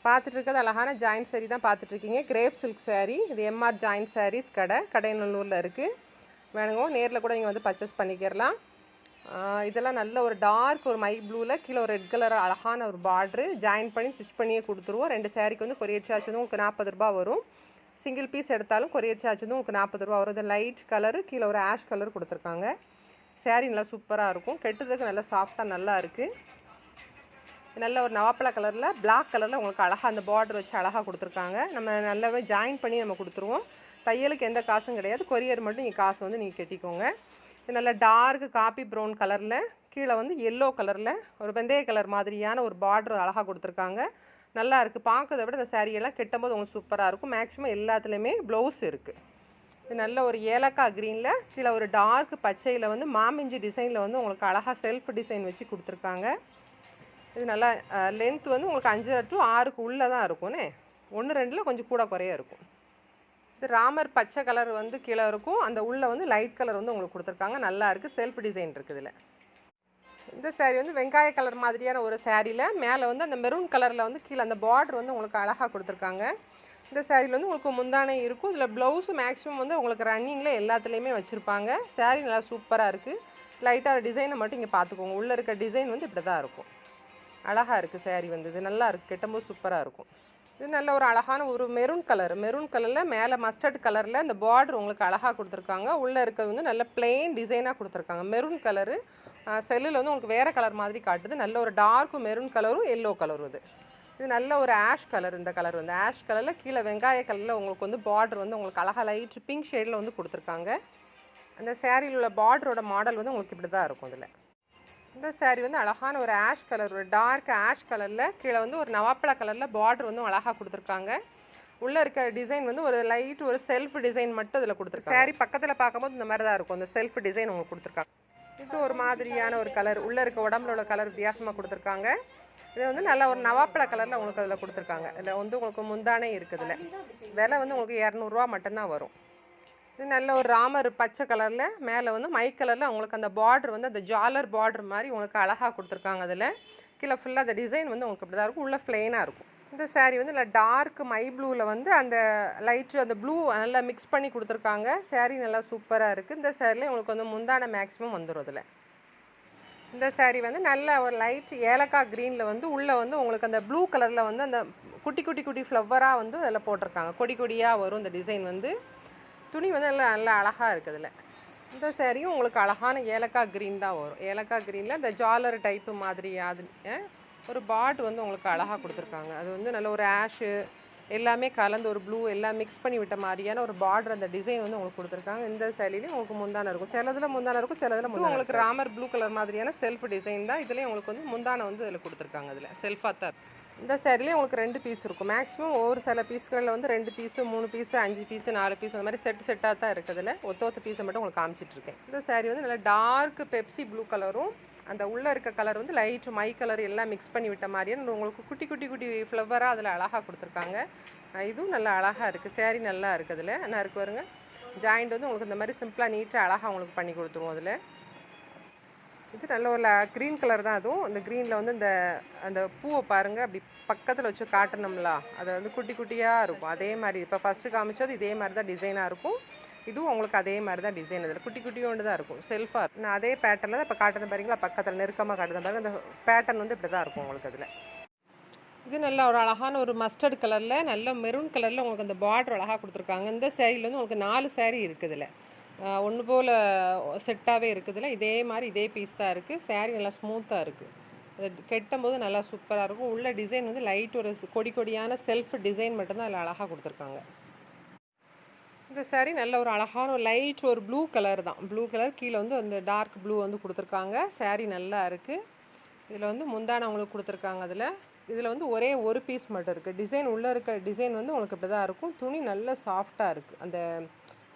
பார்த்துட்டு இருக்கிறது அழகான ஜாயின்ட் saree தான் பார்த்துட்ருக்கீங்க. Grape silk saree. இது எம்ஆர் ஜாயின்ட் sarees கடை கடையநல்லூரில் இருக்குது. வேணுங்க நேரில் கூட நீங்கள் வந்து பர்ச்சேஸ் பண்ணிக்கிறலாம். இதெல்லாம் நல்ல ஒரு டார்க் ஒரு மை ப்ளூவில் கீழே ஒரு ரெட் கலர் அழகான ஒரு பார்ட்ரு ஜாயின் பண்ணி ஸ்டிச் பண்ணியே கொடுத்துருவோம். 2 சாரீக்கு வந்து கொரியர் சார்ஜ் வந்து உங்களுக்கு 40 ரூபா வரும். சிங்கிள் பீஸ் எடுத்தாலும் கொரியர் சார்ஜ் வந்து உங்களுக்கு 40 ரூபா வரும். இது லைட் கலரு கீழே ஒரு ஆஷ் கலர் கொடுத்துருக்காங்க. சாரீ நல்லா சூப்பராக இருக்கும். கெட்டுறதுக்கு நல்லா சாஃப்டாக நல்லா இருக்குது. நல்ல ஒரு நவாப்பழ கலரில் பிளாக் கலரில் உங்களுக்கு அழகாக அந்த பார்டர் வச்சு அழகாக கொடுத்துருக்காங்க. நம்ம நல்லாவே ஜாயின் பண்ணி நம்ம கொடுத்துருவோம். தையலுக்கு எந்த காசும் கிடையாது. கொரியர் மட்டும் நீங்கள் காசு வந்து நீங்கள் கட்டிக்கோங்க. இது நல்லா டார்க் காப்பி ப்ரௌன் கலரில் கீழே வந்து எல்லோ கலரில் ஒரு வெந்தய கலர் மாதிரியான ஒரு பார்டர் அழகாக கொடுத்துருக்காங்க. நல்லா இருக்குது. பார்க்கறத விட இந்த சாரியெல்லாம் கெட்டும்போது உங்களுக்கு சூப்பராக இருக்கும். மேக்ஸிமம் எல்லாத்துலேயுமே ப்ளவுஸ் இருக்குது. இது நல்ல ஒரு ஏலக்காய் க்ரீனில் கீழே ஒரு டார்க் பச்சையில் வந்து மாமிஞ்சி டிசைனில் வந்து உங்களுக்கு அழகாக செல்ஃப் டிசைன் வச்சு கொடுத்துருக்காங்க. இது நல்லா லென்த் வந்து உங்களுக்கு 5 to 6க்கு உள்ளே தான் இருக்கும்னே. 1 2ல் கொஞ்சம் கூட குறைய இருக்கும். இது ராமர் பச்சை கலர் வந்து கீழே இருக்கும். அந்த உள்ளே வந்து லைட் கலர் வந்து உங்களுக்கு கொடுத்துருக்காங்க. நல்லா இருக்குது. செல்ஃப் டிசைன் இருக்குது இதில். இந்த சாரீ வந்து வெங்காய கலர் மாதிரியான ஒரு சாரியில் மேலே வந்து அந்த மெரூன் கலரில் வந்து கீழே அந்த பார்டர் வந்து உங்களுக்கு அழகாக கொடுத்துருக்காங்க. இந்த சாரியில் வந்து உங்களுக்கு முந்தானை இருக்கும். இதில் ப்ளவுஸு மேக்ஸிமம் வந்து உங்களுக்கு ரன்னிங்கில் எல்லாத்துலேயுமே வச்சுருப்பாங்க. சாரீ நல்லா சூப்பராக இருக்குது. லைட்டாக டிசைனை மட்டும் இங்கே பார்த்துக்கோங்க. உள்ளே இருக்க டிசைன் வந்து இப்படி தான் இருக்கும். அழகாக இருக்குது சாரீ வந்து. இது நல்லா இருக்குது. கெட்டும்போது சூப்பராக இருக்கும். இது நல்ல ஒரு அழகான ஒரு மெரூன் கலரில் மேலே மஸ்டர்ட் கலரில் அந்த பார்டர் உங்களுக்கு அழகாக கொடுத்துருக்காங்க. உள்ளே இருக்கிறது வந்து நல்ல பிளெயின் டிசைனாக கொடுத்துருக்காங்க. மெரூன் கலரு செல்லில் வந்து உங்களுக்கு வேறு கலர் மாதிரி காட்டுது. நல்ல ஒரு டார்க் மெரூன் கலரும் எல்லோ கலரும் இது நல்ல ஒரு ஆஷ் கலர். இந்த கலர் வந்து ஆஷ் கலரில் கீழே வெங்காய கலரில் உங்களுக்கு வந்து பார்டர் வந்து உங்களுக்கு அழகாக லைட் பிங்க் ஷேடில் வந்து கொடுத்துருக்காங்க. அந்த சாரியில் உள்ள பார்டரோட மாடல் வந்து உங்களுக்கு இப்படி தான் இருக்கும். இதில் இந்த சாரீ வந்து அழகான ஒரு ஆஷ் கலர் ஒரு டார்க் ஆஷ் கலரில் கீழே வந்து ஒரு நவாப்பழ கலரில் பார்டர் வந்து அழகாக கொடுத்துருக்காங்க. உள்ளே இருக்க டிசைன் வந்து ஒரு லைட் ஒரு செல்ஃப் டிசைன் மட்டும் இதில் கொடுத்துருக்காங்க. சாரீ பக்கத்தில் பார்க்கும்போது இந்த மாதிரி தான் இருக்கும். அந்த செல்ஃப் டிசைன் உங்களுக்கு கொடுத்துருக்காங்க. இது ஒரு மாதிரியான ஒரு கலர். உள்ளே இருக்க உடம்புல உள்ள கலர் வித்தியாசமாக கொடுத்துருக்காங்க. இது வந்து நல்ல ஒரு நவாப்பழ கலரில் உங்களுக்கு அதில் கொடுத்துருக்காங்க. இதில் வந்து உங்களுக்கு முந்தானே இருக்குதுல. விலை வந்து உங்களுக்கு 200 ரூபா மட்டும்தான் வரும். இது நல்ல ஒரு ராமர் பச்சை கலரில் மேலே வந்து மை கலரில் உங்களுக்கு அந்த பார்டர் வந்து அந்த ஜாலர் பார்டர் மாதிரி உங்களுக்கு அழகாக கொடுத்துருக்காங்க. அதில் கீழே ஃபுல்லாக அந்த டிசைன் வந்து உங்களுக்கு இப்படி தான் இருக்கும். உள்ளே ப்ளெயினாக இருக்கும். இந்த சாரீ வந்து நல்லா டார்க் மை ப்ளூவில் வந்து அந்த லைட்டு அந்த ப்ளூ நல்லா மிக்ஸ் பண்ணி கொடுத்துருக்காங்க. சாரீ நல்லா சூப்பராக இருக்குது. இந்த சாரியில் உங்களுக்கு வந்து முந்தான மேக்ஸிமம் வந்துடும். இதில் இந்த சாரீ வந்து நல்ல ஒரு லைட் ஏலக்காய் க்ரீனில் வந்து உள்ளே வந்து உங்களுக்கு அந்த ப்ளூ கலரில் வந்து அந்த குட்டி குட்டி குட்டி ஃப்ளவராக வந்து அதில் போட்டிருக்காங்க. கொடி கொடியாக வரும் இந்த டிசைன் வந்து. துணி வந்து நல்லா அழகாக இருக்குது. இதில் இந்த சாரியும் உங்களுக்கு அழகான ஏலக்காய் க்ரீன் தான் வரும். ஏலக்காய் க்ரீனில் இந்த ஜாலர் டைப்பு மாதிரி ஒரு பார்ட் வந்து உங்களுக்கு அழகாக கொடுத்துருக்காங்க. அது வந்து நல்ல ஒரு ஆஷு எல்லாமே கலந்து ஒரு ப்ளூ எல்லாம் மிக்ஸ் பண்ணி விட்ட மாதிரியான ஒரு பார்டர் அந்த டிசைன் வந்து உங்களுக்கு கொடுத்துருக்காங்க. இந்த சாரிலையும் உங்களுக்கு முந்தானை இருக்கும். சிலதில் முந்தானை இருக்கும், சிலதில் உங்களுக்கு ராமர் ப்ளூ கலர் மாதிரியான செல்ஃப் டிசைன் தான். இதுலேயும் உங்களுக்கு வந்து முந்தானை வந்து இதில் கொடுத்துருக்காங்க. இதில் செல்ஃபாக தான் இருக்கும். இந்த சாரிலேயே உங்களுக்கு 2 பீஸ் இருக்கும். மேக்ஸிமம் ஒவ்வொரு சில பீஸ்களில் வந்து 2 பீஸு 3 பீஸு 5 பீஸு 4 பீஸ் அந்த மாதிரி செட்டாக தான் இருக்குதுல. ஒத்த பீஸை மட்டும் உங்களுக்கு காமிச்சிட்ருக்கேன். இந்த சாரீ வந்து நல்லா டார்க் பெப்சி ப்ளூ கலரும் அந்த உள்ளே இருக்க கலர் வந்து லைட் மை கலர் எல்லாம் மிக்ஸ் பண்ணி விட்ட மாதிரியான உங்களுக்கு குட்டி குட்டி குட்டி ஃப்ளவராக அதில் அழகாக கொடுத்துருக்காங்க. இதுவும் நல்லா அழகாக இருக்குது. சாரீ நல்லா இருக்குது. அதில் என்ன இருக்குது பாருங்க. ஜாயிண்ட் வந்து உங்களுக்கு இந்த மாதிரி சிம்பிளாக நீட்டாக அழகாக உங்களுக்கு பண்ணி கொடுத்துருவோம். அதில் இது நல்ல ஒரு க்ரீன் கலர் தான். அதுவும் அந்த க்ரீனில் வந்து அந்த பூவை பாருங்கள். அப்படி பக்கத்தில் வச்சு காட்டணும்ல, அதை வந்து குட்டி குட்டியாக இருக்கும். அதே மாதிரி இப்போ ஃபஸ்ட்டு காமிச்சது இதே மாதிரி தான் டிசைனாக இருக்கும். இதுவும் உங்களுக்கு அதே மாதிரி தான் டிசைன். இதில் குட்டி குட்டியோண்டு தான் இருக்கும். செல்ஃபாக இருக்கும். நான் அதே பேட்டர்னில் தான் இப்போ காட்டுறது பாருங்களா. பக்கத்தில் நெருக்கமாக காட்டுறது பாருங்கள். அந்த பேட்டர்ன் வந்து இப்படி தான் இருக்கும் உங்களுக்கு. அதில் இது நல்ல ஒரு அழகான ஒரு மஸ்டர்ட் கலரில் நல்ல மெரூன் கலரில் உங்களுக்கு அந்த பார்டர் அழகாக கொடுத்துருக்காங்க. இந்த சாரியில் வந்து உங்களுக்கு 4 சாரீ இருக்குது. இதில் ஒன்று போல் செட்டாகவே இருக்குதுல்ல. இதே மாதிரி இதே பீஸ் தான் இருக்குது. சாரீ நல்லா ஸ்மூத்தாக இருக்குது. அது கெட்டும்போது நல்லா சூப்பராக இருக்கும். உள்ள டிசைன் வந்து லைட் ஒரு கொடி கொடியான செல்ஃப் டிசைன் மட்டும்தான் அதில் அழகாக கொடுத்துருக்காங்க. இந்த சாரீ நல்ல ஒரு அழகான ஒரு லைட் ஒரு ப்ளூ கலர் தான். ப்ளூ கலர் கீழே வந்து அந்த டார்க் ப்ளூ வந்து கொடுத்துருக்காங்க. சாரீ நல்லா இருக்குது. இதில் வந்து முந்தானை உங்களுக்கு கொடுத்துருக்காங்க. இதில் வந்து ஒரே ஒரு பீஸ் மட்டும் இருக்குது. டிசைன் உள்ளே இருக்க டிசைன் வந்து உங்களுக்கு இப்படி தான் இருக்கும். துணி நல்ல சாஃப்டாக இருக்குது. அந்த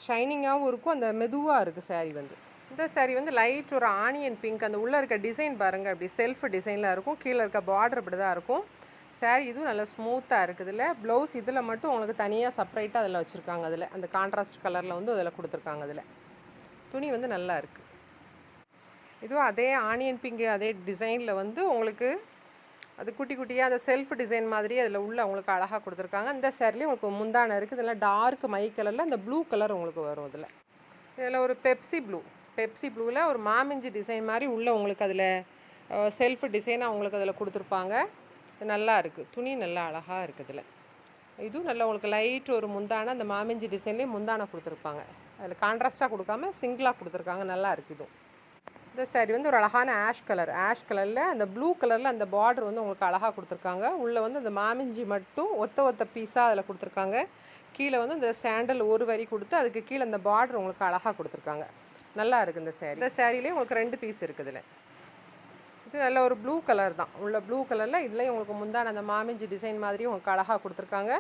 ஷைனிங்காகவும் இருக்கும். அந்த மெதுவாக இருக்குது சாரீ வந்து. இந்த சாரீ வந்து லைட் ஒரு ஆனியன் பிங்க். அந்த உள்ளே இருக்க டிசைன் பாருங்கள். அப்படி செல்ஃப் டிசைனில் இருக்கும். கீழே இருக்க பார்டர் இப்படி தான் இருக்கும். சாரீ இதுவும் நல்லா ஸ்மூத்தாக இருக்குது. இதில் ப்ளவுஸ் இதில் மட்டும் உங்களுக்கு தனியாக செப்பரேட்டாக அதில் வச்சுருக்காங்க. அதில் அந்த கான்ட்ராஸ்ட் கலரில் வந்து அதில் கொடுத்துருக்காங்க. அதில் துணி வந்து நல்லா இருக்குது. இதுவும் அதே ஆனியன் பிங்க் அதே டிசைனில் வந்து உங்களுக்கு அது குட்டி குட்டியாக அந்த செல்ஃப் டிசைன் மாதிரி அதில் உள்ள உங்களுக்கு அழகாக கொடுத்துருக்காங்க. இந்த சேரீலேயும் உங்களுக்கு முந்தானை இருக்குது. இதெல்லாம் டார்க் மை கலரில் அந்த ப்ளூ கலர் உங்களுக்கு வரும். இதில் ஒரு பெப்சி ப்ளூவில் ஒரு மாமிஞ்சி டிசைன் மாதிரி உள்ள உங்களுக்கு அதில் செல்ஃப் டிசைனாக உங்களுக்கு அதில் கொடுத்துருப்பாங்க. நல்லா இருக்குது. துணி நல்லா அழகாக இருக்குது. இதுவும் நல்லா உங்களுக்கு லைட் ஒரு முந்தானை அந்த மாமிஞ்சி டிசைன்லேயே முந்தானை கொடுத்துருப்பாங்க. அதில் கான்ட்ராஸ்ட்டாக கொடுக்காம சிங்கிளாக கொடுத்துருக்காங்க. நல்லா இருக்குது. இதுவும் இந்த சாரீ வந்து ஒரு அழகான ஆஷ் கலரில் அந்த ப்ளூ கலரில் அந்த பார்டர் வந்து உங்களுக்கு அழகாக கொடுத்துருக்காங்க. உள்ளே வந்து அந்த மாமிஞ்சி மட்டும் ஒத்த பீஸாக அதில் கொடுத்துருக்காங்க. கீழே வந்து இந்த சாண்டல் ஒரு வரி கொடுத்து அதுக்கு கீழே அந்த பார்டர் உங்களுக்கு அழகாக கொடுத்துருக்காங்க. நல்லா இருக்குது இந்த சாரீ. இந்த சாரீலேயே உங்களுக்கு 2 பீஸ் இருக்குது. இது நல்ல ஒரு ப்ளூ கலர் தான். உள்ள ப்ளூ கலரில் இதுலேயும் உங்களுக்கு முந்தான அந்த மாமிஞ்சி டிசைன் மாதிரியும் உங்களுக்கு அழகாக கொடுத்துருக்காங்க.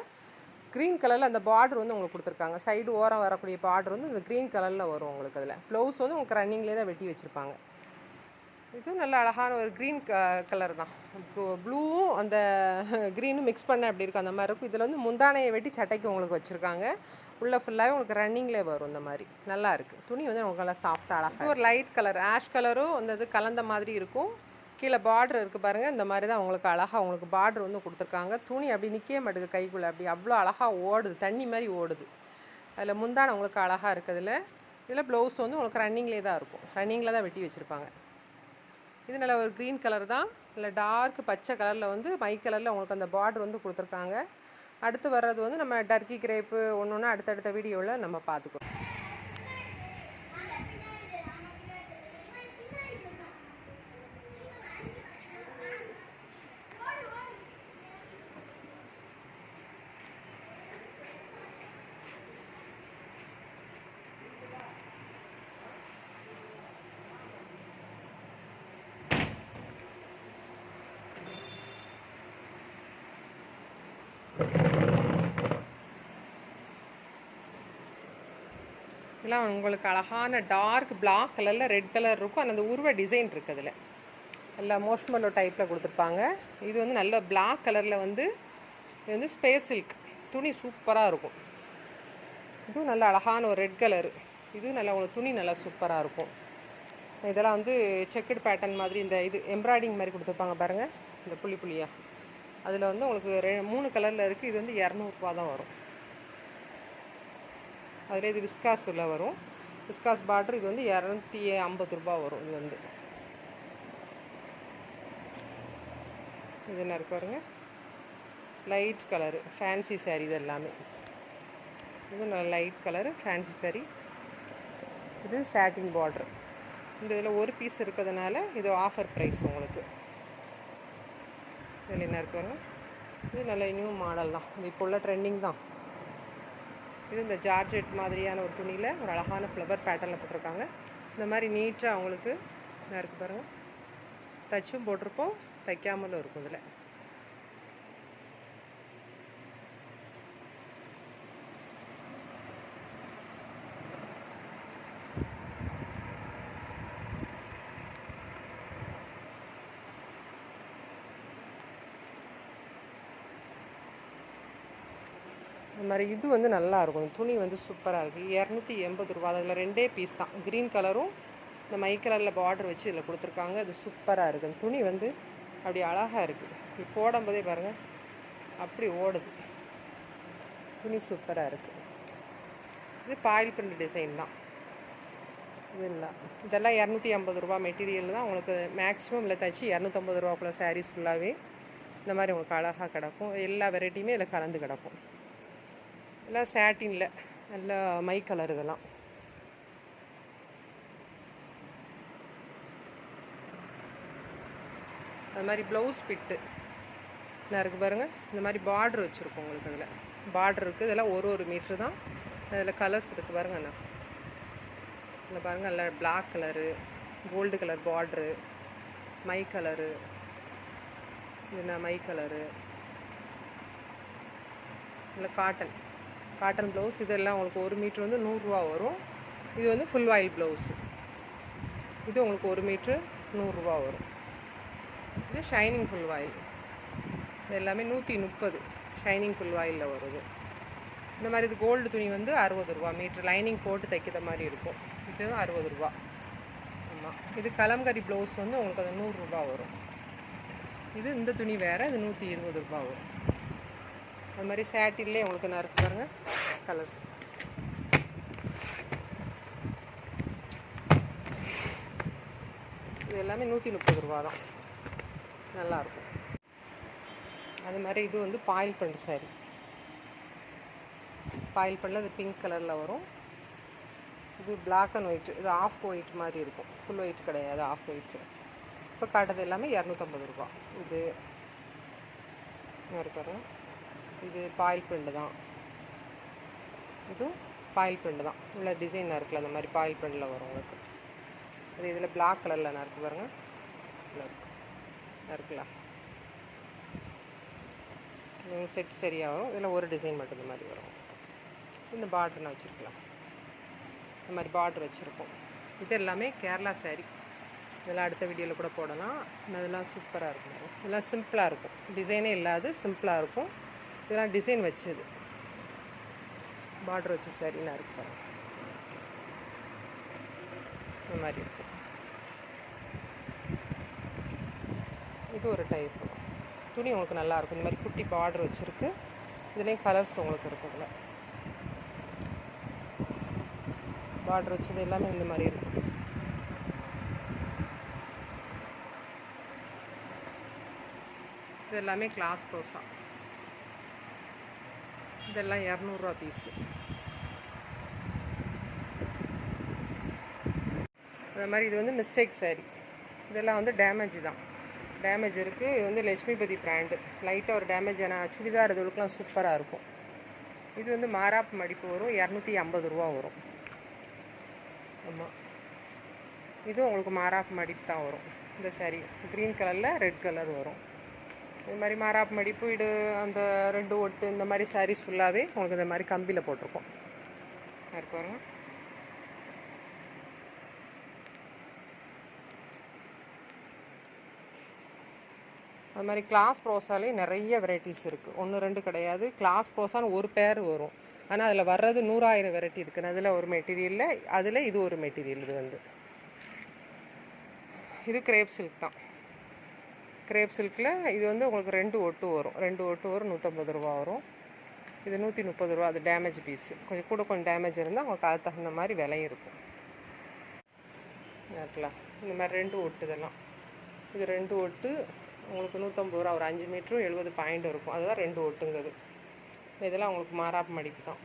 க்ரீன் கலரில் அந்த பார்டர் வந்து உங்களுக்கு கொடுத்துருக்காங்க. சைடு ஓரம் வரக்கூடிய பார்டர் வந்து இந்த க்ரீன் கலரில் வரும் உங்களுக்கு. அதில் ப்ளவுஸ் வந்து உங்களுக்கு ரன்னிங்லேயே தான் வெட்டி வச்சுருப்பாங்க. இதுவும் நல்ல அழகான ஒரு க்ரீன் கலர் தான். ப்ளூவும் அந்த க்ரீனும் மிக்ஸ் பண்ண அப்படி இருக்கும். அந்த மாதிரி இருக்கும். இதில் வந்து முந்தானையை வெட்டி சட்டைக்கு உங்களுக்கு வச்சுருக்காங்க. உள்ளே ஃபுல்லாகவே உங்களுக்கு ரன்னிங்லேயே வரும். இந்த மாதிரி நல்லா இருக்குது. துணி வந்து உங்களுக்கு நல்லா சாஃப்டாக அழகாக. ஒரு லைட் கலர் ஆஷ் கலரும் அந்த இது கலந்த மாதிரி இருக்கும். கீழே பார்டர் இருக்குது பாருங்கள். இந்த மாதிரி தான் உங்களுக்கு அழகாக உங்களுக்கு பார்டர் வந்து கொடுத்துருக்காங்க. துணி அப்படி நிற்கவே மாட்டேங்குது கைக்குள்ளே. அப்படி அவ்வளோ அழகாக ஓடுது. தண்ணி மாதிரி ஓடுது. அதில் முந்தானை உங்களுக்கு அழகாக இருக்குதுல. இதில் ப்ளவுஸ் வந்து உங்களுக்கு ரன்னிங்லேயே தான் இருக்கும். ரன்னிங்கில் தான் வெட்டி வச்சுருப்பாங்க. இது நல்ல ஒரு க்ரீன் கலர் தான். இல்லை டார்க் பச்சை கலரில் வந்து மை கலரில் உங்களுக்கு அந்த பார்டர் வந்து கொடுத்துருக்காங்க. அடுத்து வர்றது வந்து நம்ம டர்க்கி கிரேப்பு ஒன்று அடுத்தடுத்த வீடியோவில் நம்ம பார்த்துக்குறோம். இதெல்லாம் உங்களுக்கு அழகான டார்க் பிளாக் கலரில் ரெட் கலர் இருக்கும். அந்த உருவ டிசைன் இருக்குது. அதில் நல்லா மோஷ்மல்லோ டைப்பில் கொடுத்துருப்பாங்க. இது வந்து நல்ல பிளாக் கலரில் வந்து இது வந்து ஸ்பேஸ் சில்க் துணி சூப்பராக இருக்கும். இதுவும் நல்ல அழகான ஒரு ரெட் கலரு. இதுவும் நல்லா உங்களுக்கு துணி நல்லா சூப்பராக இருக்கும். இதெல்லாம் வந்து செக்குடு பேட்டர்ன் மாதிரி இந்த இது எம்ப்ராய்டிங் மாதிரி கொடுத்துருப்பாங்க பாருங்கள். இந்த புள்ளியாக அதில் வந்து உங்களுக்கு 3 கலரில் இருக்குது. இது வந்து 200 ரூபா தான் வரும். அதில் இது விஸ்காஸ் உள்ள வரும். Viscose border. இது வந்து 250 ரூபா வரும். இது வந்து இது என்ன இருக்கு பாருங்க. Light colour fancy sari. இது எல்லாமே இது நல்ல லைட் கலரு ஃபேன்சி சாரீ. இது சாட்டின் பார்டர். இந்த இதில் ஒரு பீஸ் இருக்கிறதுனால இது ஆஃபர் ப்ரைஸ் உங்களுக்கு. இதில் என்ன இருக்கு பாருங்க. இது நல்ல நியூ மாடல் தான். இது இப்போ உள்ள ட்ரெண்டிங் தான். இது இந்த ஜார்ஜெட் மாதிரியான ஒரு துணியில் ஒரு அழகான ஃப்ளவர் பேட்டர்னில் போட்டிருக்காங்க. இந்த மாதிரி நீட்டாக அவங்களுக்கு என்ன இருக்குது பாருங்கள். தச்சும் போட்டிருப்போம், தைக்காமலும் இருக்கும். இதில் இந்த மாதிரி இது வந்து நல்லாயிருக்கும். துணி வந்து சூப்பராக இருக்குது. 280 ரூபா. அதில் 2 பீஸ் தான். க்ரீன் கலரும் இந்த மை கலரில் பார்டர் வச்சு இதில் கொடுத்துருக்காங்க. அது சூப்பராக இருக்குது. துணி வந்து அப்படி அழகாக இருக்குது. இப்படி போடும்போதே பாருங்கள் அப்படி ஓடுது. துணி சூப்பராக இருக்குது. இது பாயில் பிரிண்ட் டிசைன் தான். இது இல்லை, இதெல்லாம் 250 ரூபா மெட்டீரியல் தான். உங்களுக்கு மேக்ஸிமம் இல்லை தச்சு 250 ரூபாக்குள்ள சாரீஸ் ஃபுல்லாகவே இந்த மாதிரி உங்களுக்கு அழகாக கிடக்கும். எல்லா வெரைட்டியுமே இதில் கலந்து கிடக்கும். எல்லாம் சாட்டினில் நல்ல மை கலர். இதெல்லாம் அது மாதிரி ப்ளவுஸ் பிட்டு என்ன இருக்குது பாருங்கள். இந்த மாதிரி பார்ட்ரு வச்சுருக்கோம் உங்களுக்கு. அதில் பார்ட்ரு இருக்குது. இதெல்லாம் ஒரு மீட்ரு தான். அதில் கலர்ஸ் இருக்குது பாருங்கள். அண்ணா இதில் பாருங்கள். நல்லா black colour, gold colour border, மை கலரு. இது என்ன மை கலரு. இல்லை காட்டன் ப்ளவுஸ். இதெல்லாம் உங்களுக்கு 1 மீட்ரு வந்து 100 ரூபா வரும். இது வந்து ஃபுல் ஆயில் ப்ளவுஸு. இது உங்களுக்கு 1 மீட்ரு 100 ரூபா வரும். இது ஷைனிங் ஃபுல் ஆயில். இது எல்லாமே 130 ஷைனிங் ஃபுல் ஆயிலில் வருது. இந்த மாதிரி இது கோல்டு துணி வந்து 60 ரூபா மீட்ரு. லைனிங் போட்டு தைக்கிற மாதிரி இருக்கும். இது 60 ரூபா. ஆமாம். இது கலம்கரி ப்ளவுஸ் வந்து உங்களுக்கு அது 100 ரூபா வரும். இது இந்த துணி வேறு, இது 120 ரூபா வரும். அது மாதிரி சேட்டிலே உங்களுக்கு நான் இருக்கு பாருங்கள் கலர்ஸ். இது எல்லாமே 130 ரூபா தான், நல்லாயிருக்கும். அது மாதிரி இது வந்து பாயில் பண்ணு சாரி. பாயில் பண்ணல அது பிங்க் கலரில் வரும். இது பிளாக் அண்ட் ஒயிட், இது ஆஃப் ஒயிட் மாதிரி இருக்கும், ஃபுல் ஒயிட் கிடையாது, ஆஃப் ஒயிட். இப்போ காட்டுறது எல்லாமே 250 ரூபா. இது பாருங்க, இது பாயில் பிரிண்ட் தான். இதுவும் பாயில் பிரிண்ட் தான், உள்ள டிசைனாக இருக்குல்ல அந்த மாதிரி பாயில் பிரிண்டில் வரும் உங்களுக்கு. அது இதில் பிளாக் கலரில் நான் இருக்குது பாருங்கள், இதில் இருக்குல்ல இது செட் சரியாக வரும். இதில் ஒரு டிசைன் மட்டும் இந்த மாதிரி வரும். இந்த பார்டர் நான் வச்சுருக்கலாம், இந்த மாதிரி பார்டர் வச்சுருக்கோம். இது எல்லாமே கேரளா சாரீ. இதெல்லாம் அடுத்த வீடியோவில் கூட போடலாம். இதெல்லாம் சூப்பராக இருக்கும். இதெல்லாம் சிம்பிளாக இருக்கும், டிசைனே இல்லாது சிம்பிளாக இருக்கும். இதெல்லாம் டிசைன் வச்சது, பார்டர் வச்ச சாரீனா இருக்கு பாருங்க, இந்த மாதிரி இருக்கும். இது ஒரு டைப் துணி உங்களுக்கு நல்லாயிருக்கும். இந்த மாதிரி குட்டி பார்டர் வச்சுருக்கு. இதுலேயும் கலர்ஸ் உங்களுக்கு இருக்கும். இதில் பார்டர் வச்சது எல்லாமே இந்த மாதிரி இருக்கும். இது எல்லாமே கிளாஸ் ப்ளவுஸா. இதெல்லாம் 200 ரூபா பீஸு. அது மாதிரி இது வந்து மிஸ்டேக் சாரீ. இதெல்லாம் வந்து டேமேஜ் தான், டேமேஜ் இருக்குது. இது வந்து லட்சுமிபதி பிராண்டு. லைட்டாக ஒரு டேமேஜ், ஆனால் சுடிதார் இதுகளுக்கெலாம் சூப்பராக இருக்கும். இது வந்து மாராப்பு மடிப்பு வரும், 250 ரூபா வரும். ஆமாம், இது உங்களுக்கு மாராப்பு மடிப்பு தான் வரும். இந்த சாரீ க்ரீன் கலரில் ரெட் கலர் வரும். இது மாதிரி மாராப்பு மடிப்பு, இது அந்த 2 ஒட்டு இந்த மாதிரி சாரீஸ் ஃபுல்லாகவே உங்களுக்கு இந்த மாதிரி கம்பியில் போட்டிருக்கோம். இருக்கு பாருங்க. அது மாதிரி கிளாஸ் ப்ரோஸாலே நிறைய வெரைட்டிஸ் இருக்குது, 1 2 கிடையாது. கிளாஸ் ப்ரோஸான்னு ஒரு பேர் வரும், ஆனால் அதில் வர்றது 100,000 வெரைட்டி இருக்குது. அதில் ஒரு மெட்டீரியலில், அதில் இது ஒரு மெட்டீரியல். இது வந்து இது கிரேப் சில்க் தான். கிரேப் சில்கில் இது வந்து உங்களுக்கு 2 ஒட்டு வரும், 2 ஒட்டு வரும், 150 ரூபா வரும். இது 130 ரூபா. அது டேமேஜ் பீஸு, கொஞ்சம் கூட கொஞ்சம் டேமேஜ் இருந்தால் உங்களுக்கு அது தகுந்த மாதிரி விலையும் இருக்கும். இருக்கலாம் இந்த மாதிரி 2 ஒட்டு. இதெல்லாம் இது 2 ஒட்டு உங்களுக்கு 150 ரூபா. ஒரு 5 மீட்டரும் 70 பாயிண்ட் இருக்கும், அதுதான் 2 ஒட்டுங்கிறது. இதெல்லாம் உங்களுக்கு மாராப்பு மடிப்பு தான்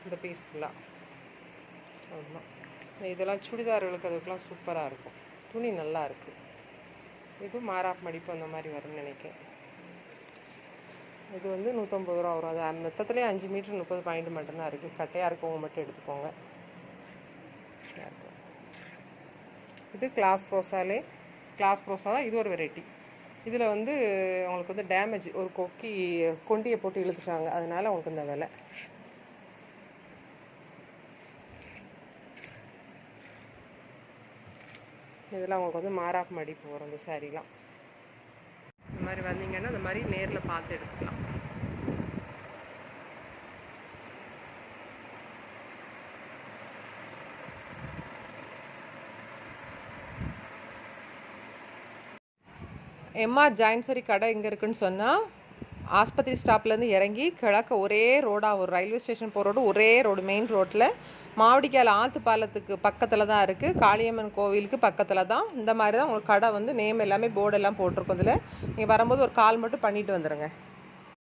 இந்த பீஸ் ஃபுல்லாக. ஆமாம், இதெல்லாம் சுடிதார்களுக்கு அதுக்கெலாம் சூப்பராக இருக்கும், துணி நல்லா இருக்குது. இது மாராப்பு மடிப்பு அந்த மாதிரி வரும்னு நினைக்கிறேன். இது வந்து 150 ரூபா வரும். அது மொத்தத்துலேயே 5 மீட்டர் 30 பாயிண்ட் மட்டும்தான் இருக்குது. கட்டையாக இருக்கவங்க மட்டும் எடுத்துக்கோங்க. இது கிளாஸ் ப்ரோஸாலே, கிளாஸ் ப்ரோஸா தான். இது ஒரு வெரைட்டி. இதில் வந்து உங்களுக்கு வந்து டேமேஜ், ஒரு கொண்டியை போட்டு இழுத்துட்டாங்க, அதனால் உங்களுக்கு இந்த விலை. இதெல்லாம் உங்களுக்கு வந்து மாராப்பு மடிப்பு வரும். இந்த சாரீலாம் இந்த மாதிரி வந்தீங்கன்னா இந்த மாதிரி நேரில் பார்த்து எடுத்துக்கலாம். எம்ஆர் ஜாயின் சாரி கடை எங்கே இருக்குன்னு சொன்னால், ஆஸ்பத்திரி ஸ்டாப்லேருந்து இறங்கி கிழக்க ஒரே ரோடாக, ஒரு ரயில்வே ஸ்டேஷன் போகிற ரோடு, ஒரே ரோடு, மெயின் ரோட்டில் மாவடிக்கால் ஆற்று பாலத்துக்கு பக்கத்தில் தான் இருக்குது. காளியம்மன் கோவிலுக்கு பக்கத்தில் தான். இந்த மாதிரி தான் உங்களுக்கு கடை வந்து நேம் எல்லாமே போர்டெல்லாம் போட்டிருக்கும். இதில் நீங்கள் வரும்போது ஒரு கால் மட்டும் பண்ணிவிட்டு வந்துடுங்க.